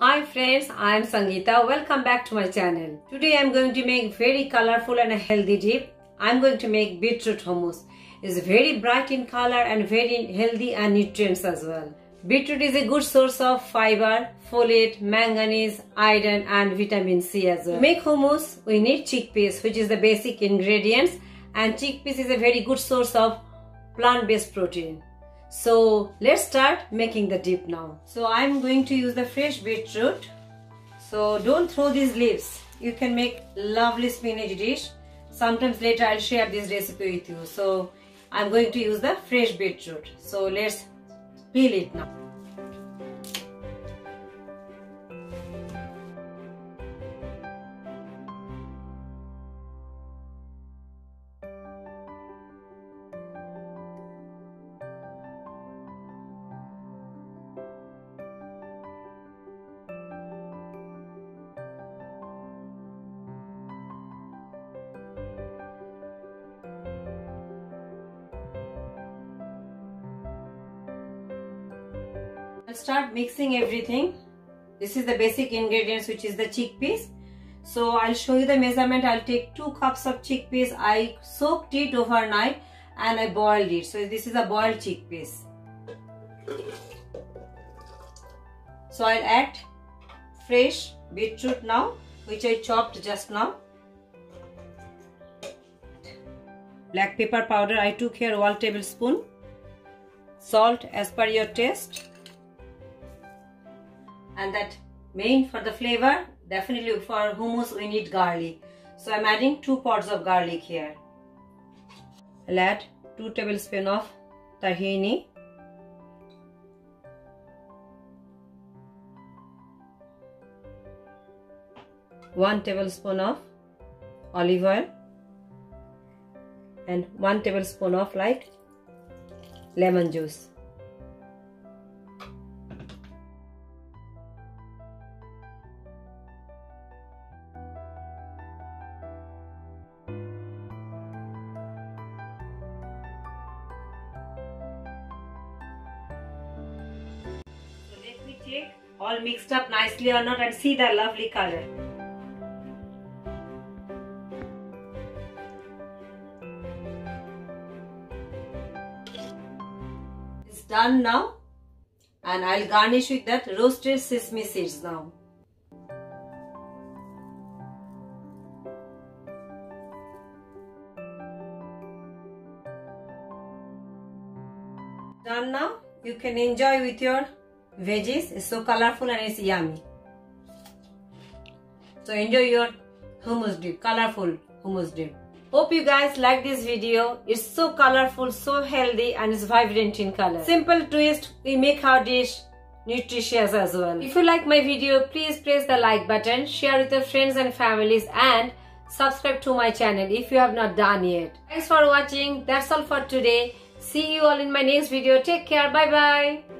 Hi friends, I am Sangita. Welcome back to my channel. Today I am going to make very colorful and a healthy dip. I am going to make beetroot hummus. It's very bright in color and very healthy and nutrients as well. Beetroot is a good source of fiber, folate, manganese, iron and vitamin C as well. To make hummus, we need chickpeas, which is the basic ingredients, and chickpeas is a very good source of plant-based protein. So let's start making the dip now. So I'm going to use the fresh beetroot. So don't throw these leaves. You can make lovely spinach dish. Sometimes later I'll share this recipe with you. So I'm going to use the fresh beetroot. So let's peel it now. I'll start mixing everything. This is the basic ingredients, which is the chickpeas. So I'll show you the measurement. I'll take 2 cups of chickpeas. I soaked it overnight and I boiled it. So this is a boiled chickpeas. So I'll add fresh beetroot now, which I chopped just now. Black pepper powder I took here 1 tablespoon. Salt as per your taste. And that main for the flavor, definitely for hummus we need garlic. So I'm adding 2 pods of garlic here. I'll add 2 tablespoons of tahini. One tablespoon of olive oil. And 1 tablespoon of lemon juice. Check all mixed up nicely or not and see the lovely color. It's done now, and I'll garnish with that roasted sesame seeds now. Done now. You can enjoy with your veggies. It's so colorful and it's yummy. So enjoy your hummus dip, colorful hummus dip. Hope you guys like this video. It's so colorful, so healthy and it's vibrant in color. Simple twist, we make our dish nutritious as well. If you like my video, please press the like button, share with your friends and families, and subscribe to my channel if you have not done yet. Thanks for watching. That's all for today. See you all in my next video. Take care. Bye bye.